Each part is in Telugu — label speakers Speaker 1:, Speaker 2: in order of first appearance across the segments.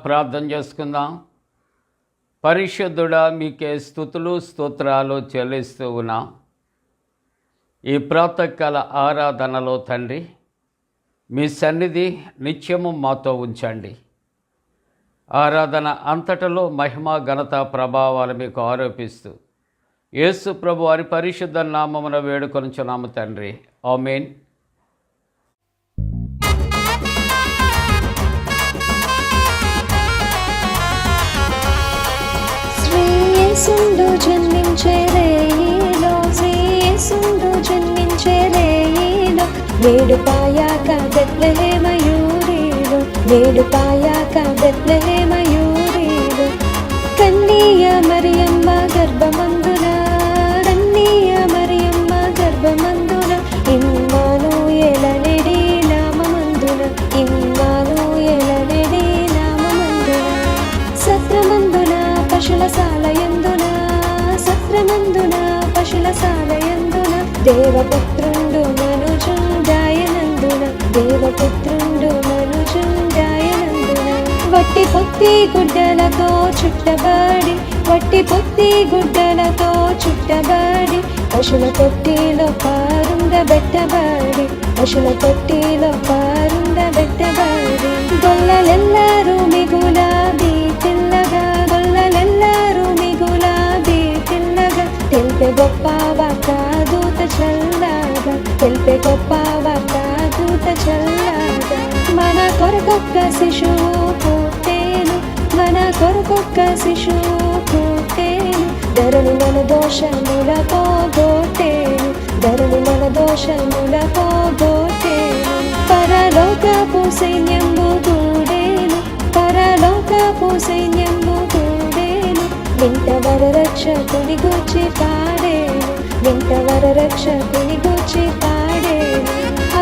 Speaker 1: ప్రార్థన చేసుకుందాం. పరిశుద్ధుడా, మీకే స్తుతులు స్తోత్రాలు చెల్లిస్తూ ఉన్నాం. ఈ ప్రాతకాల ఆరాధనలో తండ్రి, మీ సన్నిధి నిత్యము మాతో ఉంచండి. ఆరాధన అంతటలో మహిమ ఘనత ప్రభావాలు మీకు ఆరోపిస్తూ యేసు ప్రభు వారి పరిశుద్ధ నామమున వేడుకొనుచున్నాము తండ్రి. ఆమేన్.
Speaker 2: శ్రీయేసుండు జన్మించే రేయిలో, శ్రీయేసుండు జన్మించే రేయిలో, వేడుపాయాక బెత్లెహేమయూరిలో, వేడుపాయాక బెత్లెహేమయూరిలో, కన్నీయ మరియమ్మ గర్భమందున, కన్నీయ మరియమ్మ గర్భమందున, ఇమ్మానుయేల నెడి నామమందున, ఇమ్మానుయేల నెడి నామమందున, సత్రమందున పశుల సాలయందున, సత్రమందున పశుల సాలయందున, దేవపుత్రుండు మనుజుండాయనందున, దేవపుత్రుండు మనుజుండాయనందున, వట్టి పొత్తి గుడ్డలతో చుట్టబడి, వట్టి పొత్తి గుడ్డలతో చుట్టబడి, పశుల తొట్టిలో పారుండబెట్టబడి, పశుల తొట్టిలో పారుండబెట్టబడి, గొల్లలెల్లరూ మిగులాబీ తెల్లగా, గొల్లలెల్లరూ మిగులాబీ తెల్లగా, తెలిపే గొప్ప వార్త దూత చల్లగా, తెలిపే గొప్ప వార్త దూత చల్లగా, మన కొరకొక్క శిశువు పుట్టేను, మన కొరకొక్క శిశువు పుట్టేను, ధరణి మన దోషముల పోగొట్టేను, ధరణి మన దోషముల పోగొట్టేను, పరలోకపు సైన్యము కూడేను, పరలోకపు సైన్యము కూడేను, వింటవర రక్షకుని గూర్చి పాడేను, వింటవర రక్షకుని గూర్చి పాడేను,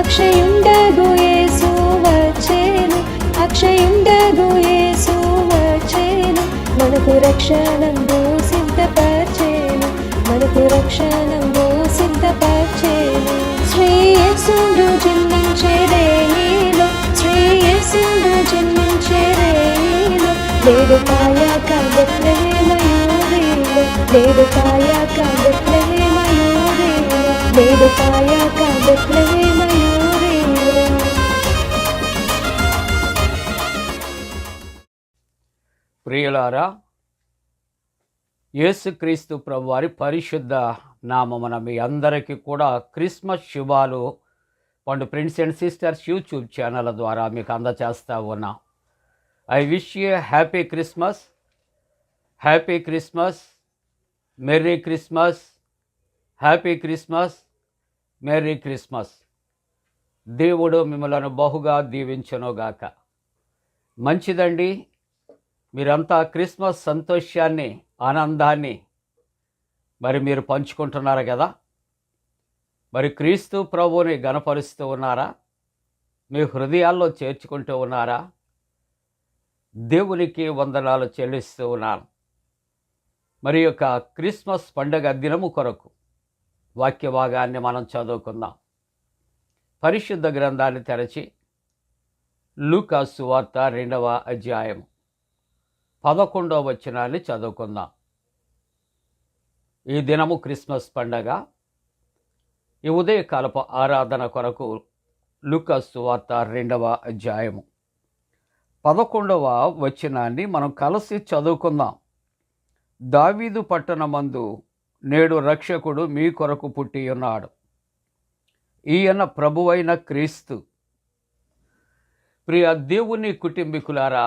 Speaker 2: అక్షయుండగు యేసు వచ్చేను, అక్షయుండగు యేసు వచ్చేను, మనకు రక్షణంబు సిద్ధపరిచేను, మనకు రక్షణంబు సిద్ధపరిచేను, శ్రీయేసుండు జన్మించే రేయిలో, శ్రీయేసుండు జన్మించే రేయిలో, వేడుపాయాక బెత్లెహేమయూరిలో, వేడుపాయాక బెత్లెహేమయూరిలో, వేడుపాయాక బెత్లెహేమయూరిలో.
Speaker 1: ప్రియులారా, యేసుక్రీస్తు ప్రభువారి పరిశుద్ధ నామమున మీ అందరికీ కూడా క్రిస్మస్ శుభాలు పండు friends and sisters YouTube channel ద్వారా మీకు అందచేస్తూ ఉన్నా. I wish you happy Christmas, happy Christmas, merry Christmas, happy Christmas, merry Christmas. దేవుడు మిమ్మలను బహుగా దీవించునుగాక. మంచిదండి, మీరంతా క్రిస్మస్ సంతోషాన్ని, ఆనందాన్ని మరి మీరు పంచుకుంటున్నారు కదా. మరి క్రీస్తు ప్రభువుని గణపరుస్తూ ఉన్నారా? మీ హృదయాల్లో చేర్చుకుంటూ ఉన్నారా? దేవునికి వందనాలు చెల్లిస్తూ ఉన్నాను. మరి యొక్క క్రిస్మస్ పండుగ దినము కొరకు వాక్య భాగాన్ని మనం చదువుకుందాం. పరిశుద్ధ గ్రంథాన్ని తెరచి లూకా సువార్త 2వ అధ్యాయం 11వ వచనాన్ని చదువుకుందాం. ఈ దినము క్రిస్మస్ పండగ. ఈ ఉదయకాలపు ఆరాధన కొరకు లూకా సువార్త 2వ అధ్యాయము 11వ వచనాన్ని మనం కలిసి చదువుకుందాం. దావీదు పట్టణమందు నేడు రక్షకుడు మీ కొరకు పుట్టి ఉన్నాడు, ఈయన ప్రభువైన క్రీస్తు. ప్రియ దేవుని కుటుంబీకులారా,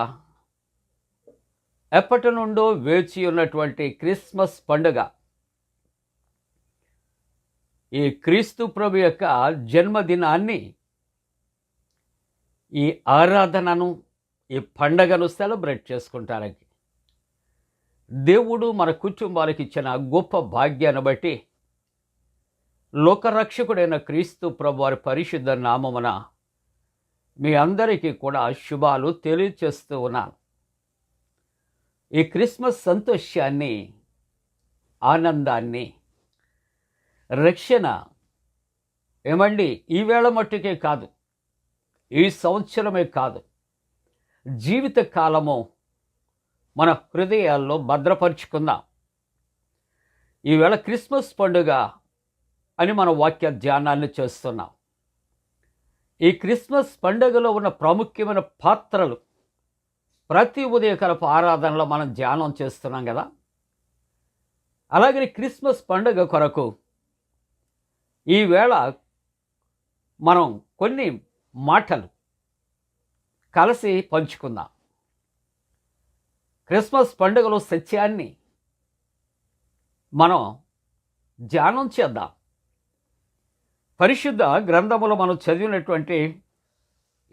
Speaker 1: ఎప్పటి నుండో వేచి ఉన్నటువంటి క్రిస్మస్ పండుగ, ఈ క్రీస్తు ప్రభు యొక్క జన్మదినాన్ని, ఈ ఆరాధనను, ఈ పండగను సెలబ్రేట్ చేసుకుంటానికి దేవుడు మన కుటుంబాలకు ఇచ్చిన గొప్ప భాగ్యాన్ని బట్టి లోకరక్షకుడైన క్రీస్తు ప్రభు వారి పరిశుద్ధ నామమున మీ అందరికీ కూడా శుభాలు తెలియచేస్తూ ఉన్నాను. ఈ క్రిస్మస్ సంతోషాన్ని, ఆనందాన్ని, రక్షణ ఏమండి ఈవేళ మట్టుకే కాదు, ఈ సంవత్సరమే కాదు, జీవిత కాలము మన హృదయాల్లో భద్రపరుచుకుందాం. ఈవేళ క్రిస్మస్ పండుగ అని మన వాక్య ధ్యానాన్ని చేస్తున్నాం. ఈ క్రిస్మస్ పండుగలో ఉన్న ప్రాముఖ్యమైన పాత్రలు ప్రతి ఉదయకాలపు ఆరాధనలో మనం ధ్యానం చేస్తున్నాం కదా. అలాగే క్రిస్మస్ పండుగ కొరకు ఈవేళ మనం కొన్ని మాటలు కలిసి పంచుకుందాం. క్రిస్మస్ పండుగలో సత్యాన్ని మనం ధ్యానం చేద్దాం. పరిశుద్ధ గ్రంథములో మనం చదివినటువంటి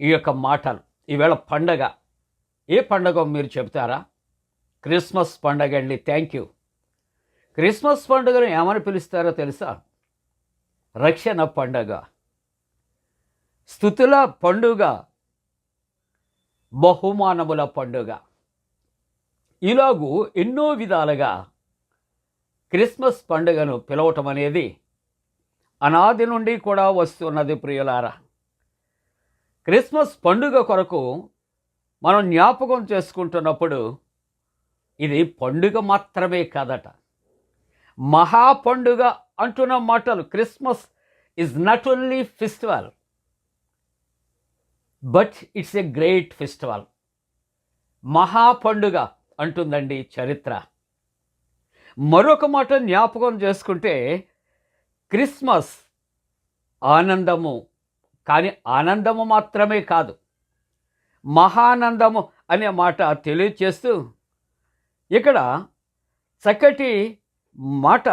Speaker 1: ఈ యొక్క మాటలు ఈవేళ పండగ ఏ పండగ మీరు చెబుతారా? క్రిస్మస్ పండగ అండి. Thank you. క్రిస్మస్ పండుగను ఏమని పిలుస్తారో తెలుసా? రక్షణ పండగ, స్తుతుల పండుగ, బహుమానముల పండుగ. ఇలాగూ ఎన్నో విధాలుగా క్రిస్మస్ పండుగను పిలవటం అనేది అనాది నుండి కూడా వస్తున్నది. ప్రియులారా, క్రిస్మస్ పండుగ కొరకు మనం జ్ఞాపకం చేసుకుంటున్నప్పుడు ఇది పండుగ మాత్రమే కాదట, మహా పండుగ అంటున్న మాటలు. Christmas is not only festival but it's a great festival. మహా పండుగ అంటుందండి చరిత్ర. మరొక మాట జ్ఞాపకం చేసుకుంటే క్రిస్మస్ ఆనందము, కానీ ఆనందము మాత్రమే కాదు, మహానందము అనే మాట తెలియచేస్తూ ఇక్కడ చక్కటి మాట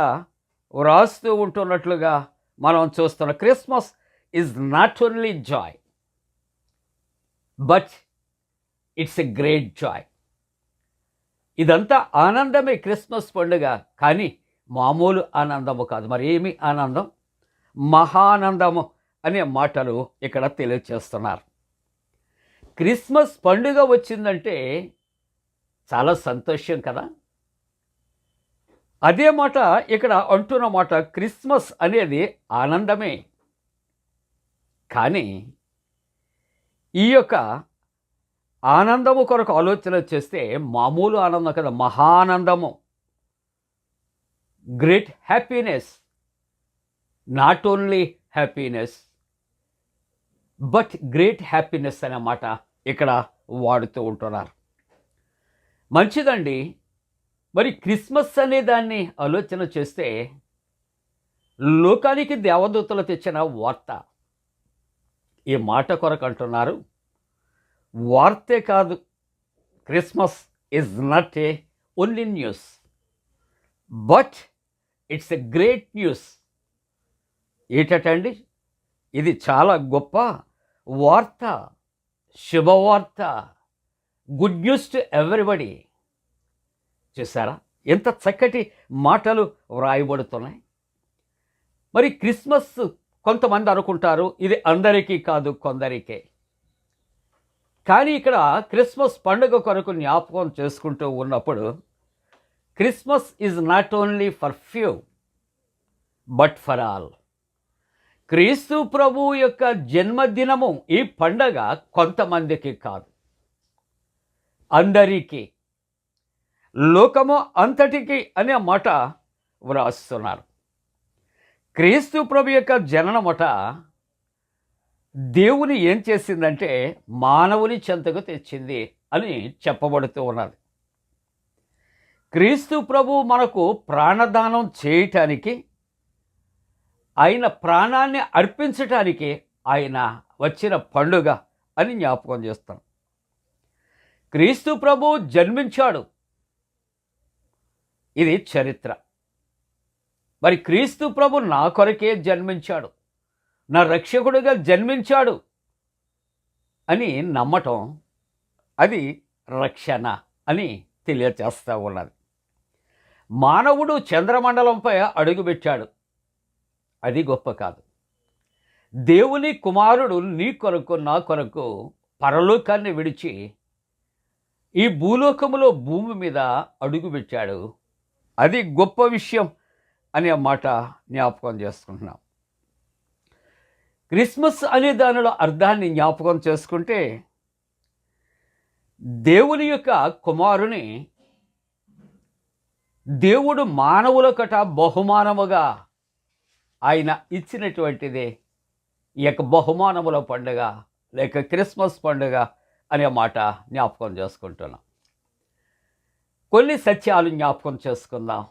Speaker 1: వ్రాస్తూ ఉంటున్నట్లుగా మనం చూస్తున్నాం. Christmas is not only Joy but it's a great Joy. ఇదంతా ఆనందమే క్రిస్మస్ పండుగ, కానీ మామూలు ఆనందము కాదు. మరి ఏమి ఆనందం? మహానందము అనే మాటలు ఇక్కడ తెలియచేస్తున్నారు. క్రిస్మస్ పండుగ వచ్చిందంటే చాలా సంతోషం కదా. అదే మాట ఇక్కడ అంటున్న మాట, క్రిస్మస్ అనేది ఆనందమే, కానీ ఈ యొక్క ఆనందము కొరకు ఆలోచన చేస్తే మామూలు ఆనందం కదా, మహానందము, great happiness. Not only happiness but great happiness అనే మాట ఇక్కడ వాడుతూ ఉంటున్నారు. మంచిదండి. మరి క్రిస్మస్ అనే దాన్ని ఆలోచన చేస్తే లోకానికి దేవదూతలు తెచ్చిన వార్త. ఈ మాట కొరకు అంటున్నారు, వార్తే కాదు, Christmas is not a only news but it's a great news. ఏంటండి? ఇది చాలా గొప్ప వార్త, శుభవార్త, గుడ్ న్యూస్ టు ఎవ్రీబడి. చూసారా ఎంత చక్కటి మాటలు వ్రాయబడుతున్నాయి. మరి క్రిస్మస్ కొంతమంది అనుకుంటారు ఇది అందరికీ కాదు, కొందరికే. కానీ ఇక్కడ క్రిస్మస్ పండుగ కొరకు జ్ఞాపకం చేసుకుంటూ ఉన్నప్పుడు Christmas is not only for few but for all. క్రీస్తు ప్రభువు యొక్క జన్మదినము, ఈ పండగ కొంతమందికి కాదు, అందరికీ, లోకము అంతటికి అనే మాట వ్రాస్తున్నారు. క్రీస్తు ప్రభు యొక్క జననమట దేవుని ఏం చేసిందంటే మానవుని చెంతకు తెచ్చింది అని చెప్పబడుతూ ఉన్నది. క్రీస్తు ప్రభు మనకు ప్రాణదానం చేయటానికి, ఆయన ప్రాణాన్ని అర్పించటానికి ఆయన వచ్చిన పండుగ అని జ్ఞాపకం చేస్తాం. క్రీస్తు ప్రభు జన్మించాడు, ఇది చరిత్ర. మరి క్రీస్తు ప్రభు నా కొరకే జన్మించాడు, నా రక్షకుడిగా జన్మించాడు అని నమ్మటం, అది రక్షణ అని తెలియచేస్తూ ఉన్నది. మానవుడు చంద్రమండలంపై అడుగుపెట్టాడు, అది గొప్ప కాదు. దేవుని కుమారుడు నీ కొరకు నా కొరకు పరలోకాన్ని విడిచి ఈ భూలోకములో భూమి మీద అడుగుపెట్టాడు, అది గొప్ప విషయం అనే మాట జ్ఞాపకం చేసుకుంటున్నాం. క్రిస్మస్ అనే దానిలో అర్థాన్ని జ్ఞాపకం చేసుకుంటే దేవుని యొక్క కుమారుని దేవుడు మానవులకట బహుమానముగా ఆయన ఇచ్చినటువంటిదే ఈ యొక్క బహుమానముల పండుగ లేక క్రిస్మస్ పండుగ అనే మాట జ్ఞాపకం చేసుకుంటున్నాం. కొన్ని సత్యాలు జ్ఞాపకం చేసుకుందాం.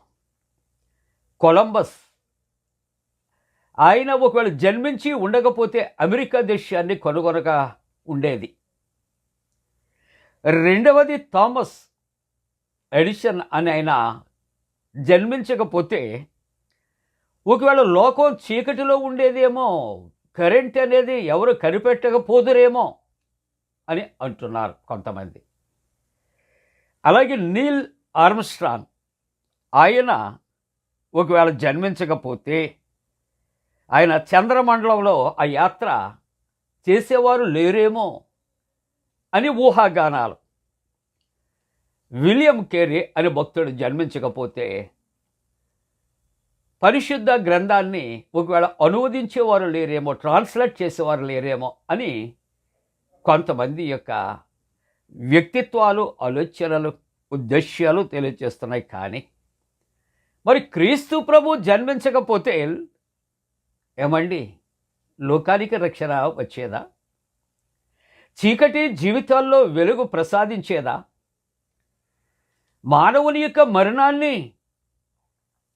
Speaker 1: కొలంబస్ ఆయన ఒకవేళ జన్మించి ఉండకపోతే అమెరికా దేశాన్ని కనుగొనగా ఉండేది. రెండవది థామస్ ఎడిసన్ అని ఆయన జన్మించకపోతే ఒకవేళ లోకం చీకటిలో ఉండేదేమో, కరెంట్ అనేది ఎవరు కనిపెట్టకపోదురేమో అని అంటున్నారు కొంతమంది. అలాగే నీల్ ఆర్మ్స్ట్రాంగ్ ఆయన ఒకవేళ జన్మించకపోతే ఆయన చంద్రమండలంలో ఆ యాత్ర చేసేవారు లేరేమో అని ఊహాగానాలు. విలియం కేరీ అనే భక్తుడు జన్మించకపోతే పరిశుద్ధ గ్రంథాన్ని ఒకవేళ అనువదించేవారు లేరేమో, ట్రాన్స్లేట్ చేసేవారు లేరేమో అని కొంతమంది యొక్క వ్యక్తిత్వాలు, ఆలోచనలు, ఉద్దేశ్యాలు తెలియజేస్తున్నాయి. కానీ మరి క్రీస్తు ప్రభు జన్మించకపోతే ఏమండి లోకానికి రక్షణ వచ్చేదా? చీకటి జీవితాల్లో వెలుగు ప్రసాదించేదా? మానవుని యొక్క మరణాన్ని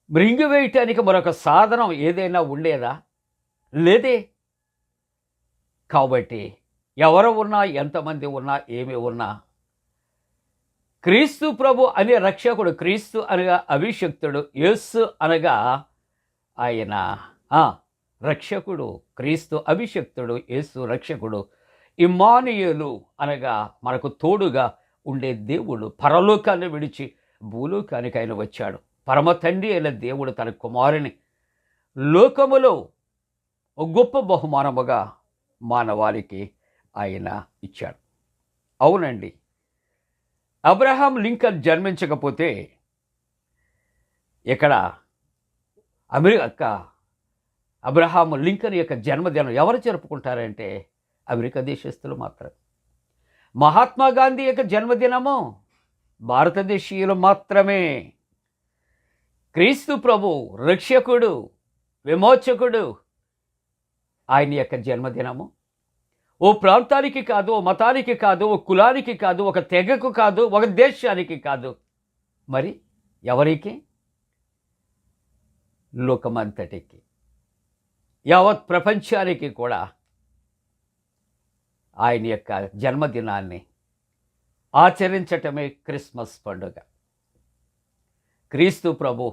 Speaker 1: మృంగివేయటానికి మరొక సాధనం ఏదైనా ఉండేదా? లేదే. కాబట్టి ఎవరు ఉన్నా, ఎంతమంది ఉన్నా, ఏమి ఉన్నా క్రీస్తు ప్రభు అనే రక్షకుడు, క్రీస్తు అనగా అభిషక్తుడు, యేసు అనగా ఆయన రక్షకుడు, క్రీస్తు అభిషక్తుడు, యేసు రక్షకుడు, ఇమ్మానుయేలు అనగా మనకు తోడుగా ఉండే దేవుడు పరలోకాన్ని విడిచి భూలోకానికి ఆయన వచ్చాడు. పరమ తండ్రి అయిన దేవుడు తన కుమారుని లోకములో గొప్ప బహుమానముగా మానవాళికి ఆయన ఇచ్చాడు. అవునండి, అబ్రహాం లింకన్ జన్మించకపోతే ఇక్కడ అబ్రహాం లింకన్ యొక్క జన్మదినం ఎవరు జరుపుకుంటారంటే అమెరికా దేశస్తులు మాత్రమే. మహాత్మా గాంధీ యొక్క జన్మదినము భారతదేశీయులు మాత్రమే. క్రీస్తు ప్రభు రక్షకుడు, విమోచకుడు ఆయన యొక్క జన్మదినము ఓ ప్రాంతానికి కాదు, ఓ మతానికి కాదు, ఓ కులానికి కాదు, ఒక తెగకు కాదు, ఒక దేశానికి కాదు, మరి ఎవరికి? లోకమంతటికి, యావత్ ప్రపంచానికి కూడా ఆయన యొక్క జన్మదినాన్ని ఆచరించటమే క్రిస్మస్ పండుగ. క్రీస్తు ప్రభు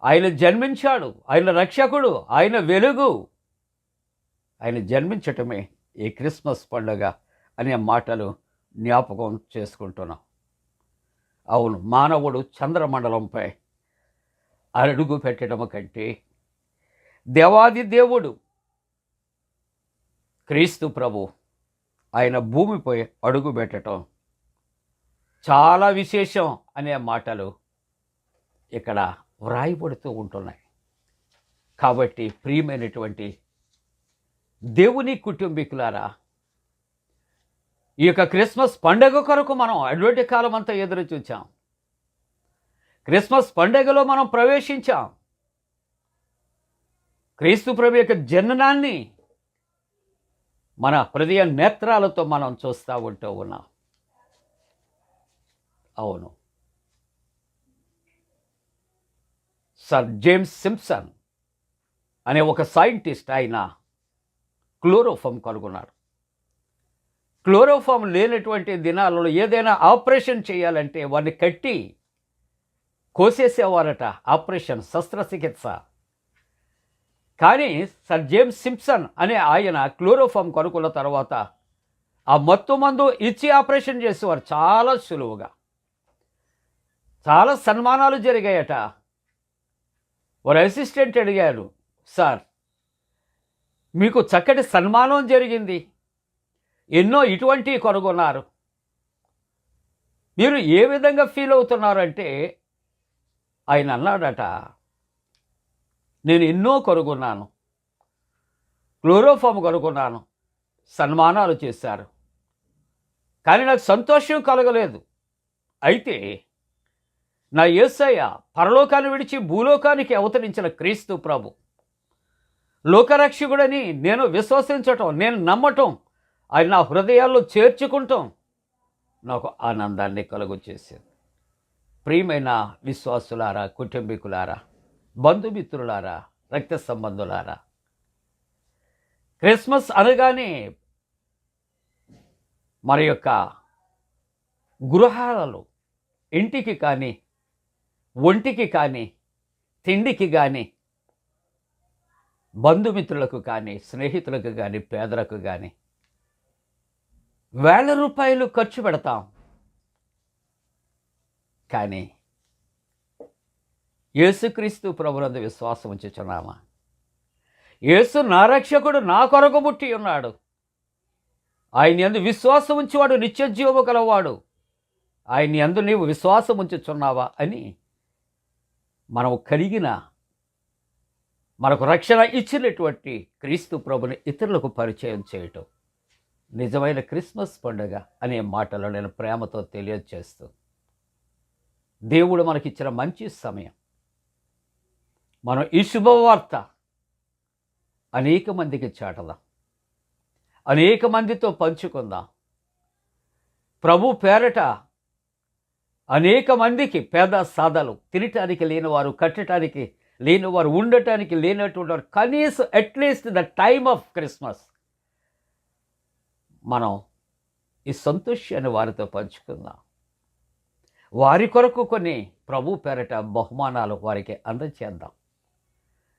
Speaker 1: ఆయన జన్మించాడు, ఆయన రక్షకుడు, ఆయన వెలుగు, ఆయన జన్మించటమే ఈ క్రిస్మస్ పండుగ అనే మాటలు జ్ఞాపకం చేసుకుంటున్నాం. అవును, మానవుడు చంద్రమండలంపై అడుగు పెట్టడం కంటే దేవాది దేవుడు క్రీస్తు ప్రభు ఆయన భూమిపై అడుగు పెట్టడం చాలా విశేషం అనే మాటలు ఇక్కడ వ్రాయబడుతూ ఉంటున్నాయి. కాబట్టి ప్రియమైనటువంటి దేవుని కుటుంబీకులారా, ఈ యొక్క క్రిస్మస్ పండుగ కొరకు మనం అడ్వంటి కాలం అంతా ఎదురు చూచాం. క్రిస్మస్ పండుగలో మనం ప్రవేశించాం. క్రీస్తు ప్రభు యొక్క జననాన్ని మన హృదయ నేత్రాలతో మనం చూస్తూ ఉంటూ ఉన్నాం. అవును, సర్ జేమ్స్ సింప్సన్ అనే ఒక సైంటిస్ట్ ఆయన క్లోరోఫామ్ కనుగొన్నాడు. క్లోరోఫామ్ లేనటువంటి దినాలలో ఏదైనా ఆపరేషన్ చేయాలంటే వాడిని కట్టి కోసేసేవారట, ఆపరేషన్, శస్త్రచికిత్స. కానీ సర్ జేమ్స్ సింప్సన్ అనే ఆయన క్లోరోఫామ్ కనుక్కున్న తర్వాత ఆ మత్తు మందు ఇచ్చి ఆపరేషన్ చేసేవారు చాలా సులువుగా. చాలా సన్మానాలు జరిగాయట. వారు అసిస్టెంట్ అడిగారు, సార్ మీకు చక్కటి సన్మానం జరిగింది, ఎన్నో ఇటువంటివి కనుగొన్నారు, మీరు ఏ విధంగా ఫీల్ అవుతున్నారంటే ఆయన అన్నాడట, నేను ఎన్నో కనుగొన్నాను, క్లోరోఫామ్ కనుగొన్నాను, సన్మానాలు చేశారు, కానీ నాకు సంతోషం కలగలేదు. అయితే నా యేసయ్య పరలోకాన్ని విడిచి భూలోకానికి అవతరించిన క్రీస్తు ప్రభు లోకరక్షకుడని నేను విశ్వసించటం, నేను నమ్మటం, ఆయన నా హృదయాల్లో చేర్చుకుంటాం నాకు ఆనందాన్ని కలుగచేసింది. ప్రియమైన విశ్వాసులారా, కుటుంబీకులారా, బంధుమిత్రులారా, రక్త సంబంధులారా, క్రిస్మస్ అనగానే మన యొక్క గృహాలలో ఇంటికి కానీ, ఒంటికి కానీ, తిండికి కానీ, బంధుమిత్రులకు కానీ, స్నేహితులకు కానీ, పేదలకు కానీ వేల రూపాయలు ఖర్చు పెడతాం. కానీ యేసుక్రీస్తు ప్రభునందు విశ్వాసం ఉంచుచున్నామా? యేసు నా రక్షకుడు, నా కొరకు పుట్టి ఉన్నాడు, ఆయన యందు విశ్వాసం ఉంచేవాడు నిత్యజీవము గలవాడు, ఆయన యందు నీవు విశ్వాసం ఉంచుచున్నావా అని మనం కలిగిన, మనకు రక్షణ ఇచ్చినటువంటి క్రీస్తు ప్రభుని ఇతరులకు పరిచయం చేయటం నిజమైన క్రిస్మస్ పండుగ అనే మాటలో నేను ప్రేమతో తెలియజేస్తూ, దేవుడు మనకిచ్చిన మంచి సమయం, మనం ఈ శుభవార్త అనేక మందికి చాటదాం, అనేక మందితో పంచుకుందాం. ప్రభు పేరట అనేక మందికి పేద సాధలు, తినటానికి లేనివారు, కట్టడానికి లేనివారు, ఉండటానికి లేనటువంటి వారు, కనీసం at least the time of Christmas మనం ఈ సంతోషాన్ని వారితో పంచుకుందాం. వారి కొరకు కొన్ని ప్రభు పేరట బహుమానాలు వారికి అందచేద్దాం.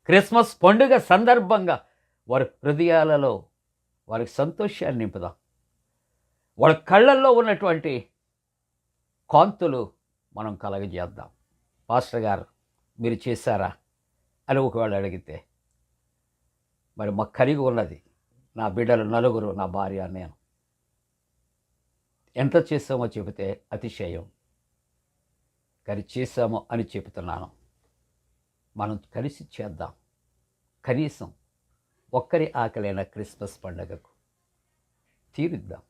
Speaker 1: క్రిస్మస్ పండుగ సందర్భంగా వారి హృదయాలలో వారికి సంతోషాన్ని నింపుదాం. వాళ్ళ కళ్ళల్లో ఉన్నటువంటి కాంతులు మనం కలగజేద్దాం. పాస్టర్ గారు మీరు చేశారా అని ఒకవేళ అడిగితే, మరి మాకు కలిగి ఉన్నది నా బిడ్డలు నలుగురు, నా భార్య, నేను ఎంత చేసామో చెబితే అతిశయం, కానీ చేశాము అని చెబుతున్నాను. మనం కలిసి చేద్దాం. కనీసం ఒక్కరి ఆకలైన క్రిస్మస్ పండుగకు తీరుద్దాం.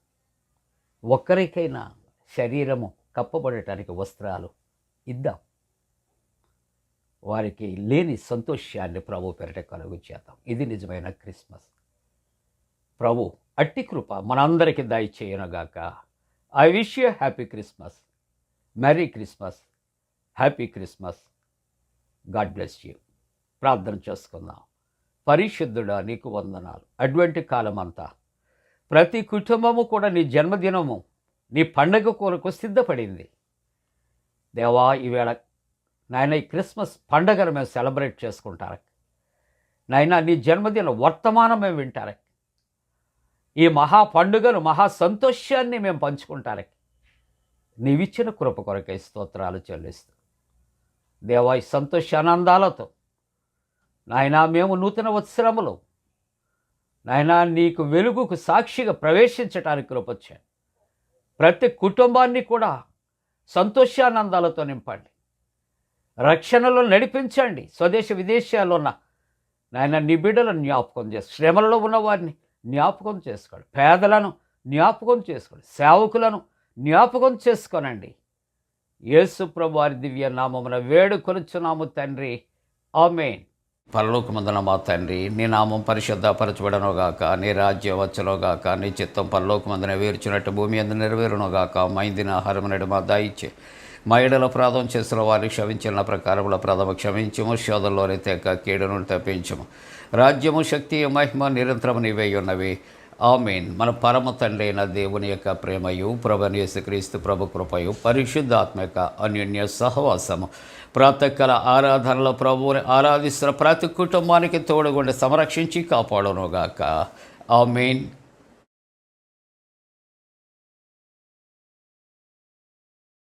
Speaker 1: ఒక్కరికైనా శరీరము కప్పబడటానికి వస్త్రాలు ఇద్దాం. వారికి లేని సంతోషాన్ని ప్రభు పేరిట కలుగు చేద్దాం. ఇది నిజమైన క్రిస్మస్. ప్రభు అట్టి కృప మనందరికీ దయచేయనుగాక. I wish you happy Christmas, merry Christmas, happy Christmas. God bless you. ప్రార్థన చేసుకుందాం. పరిశుద్ధుడా నీకు వందనాలు. అటువంటి కాలం అంతా ప్రతి కుటుంబము కూడా నీ జన్మదినము, నీ పండగ కొరకు సిద్ధపడింది. దేవా, ఈవేళ నాయన ఈ క్రిస్మస్ పండగను మేము సెలబ్రేట్ చేసుకుంటారు. నాయన నీ జన్మదిన వర్తమానం మేము వింటారు. ఈ మహా పండుగను, మహా సంతోషాన్ని మేము పంచుకుంటారు. నీవిచ్చిన కృప కొరకై స్తోత్రాలు చెల్లిస్తూ దేవా, ఈ సంతోషానందాలతో నాయనా మేము నూతన వత్సరములో నాయనా నీకు వెలుగుకు సాక్షిగా ప్రవేశించడానికి కృపొచ్చాను. ప్రతి కుటుంబాన్ని కూడా సంతోషానందాలతో నింపండి, రక్షణలో నడిపించండి. స్వదేశ విదేశాల్లో ఉన్న నాయన నీ బిడ్డలను జ్ఞాపకం చేసి, శ్రమలలో ఉన్న వారిని జ్ఞాపకం చేసుకోండి, పేదలను జ్ఞాపకం చేసుకోండి, సేవకులను జ్ఞాపకం చేసుకోనండి. యేసు ప్రభు వారి దివ్య నామమున వేడుకొనుచున్నాము తండ్రి, ఆమేన్. పరలోకమందున మా తండ్రి, నీ నామం పరిశుద్ధపరచబడనుగాక, నీ రాజ్యం వచ్చునుగాక, నీ చిత్తం పరలోకమందున వేర్చినట్టు భూమి అందు నెరవేరునుగాక. మా ఇందిన ఆహారం నేడు మా దయచే, మా ఎడల అపరాధం చేసిన వారిని క్షమించిన ప్రకారముల అపరాధము క్షమించము, శోధంలోని తెక కీడును తప్పించము. రాజ్యము, శక్తి, మహిమ నిరంతరము నీవే ఉన్నవి. ఆమేన్. మన పరమ తండ్రి అయిన దేవుని యొక్క ప్రేమయు, ప్రభువైన యేసుక్రీస్తు ప్రభు కృపయు, పరిశుద్ధాత్మక అన్యోన్య సహవాసము ప్రాతకాల ఆరాధనలో ప్రభువుని ఆరాధిస్తున్న ప్రతి కుటుంబానికి తోడుగుండి సంరక్షించి కాపాడునుగాక. ఆమేన్.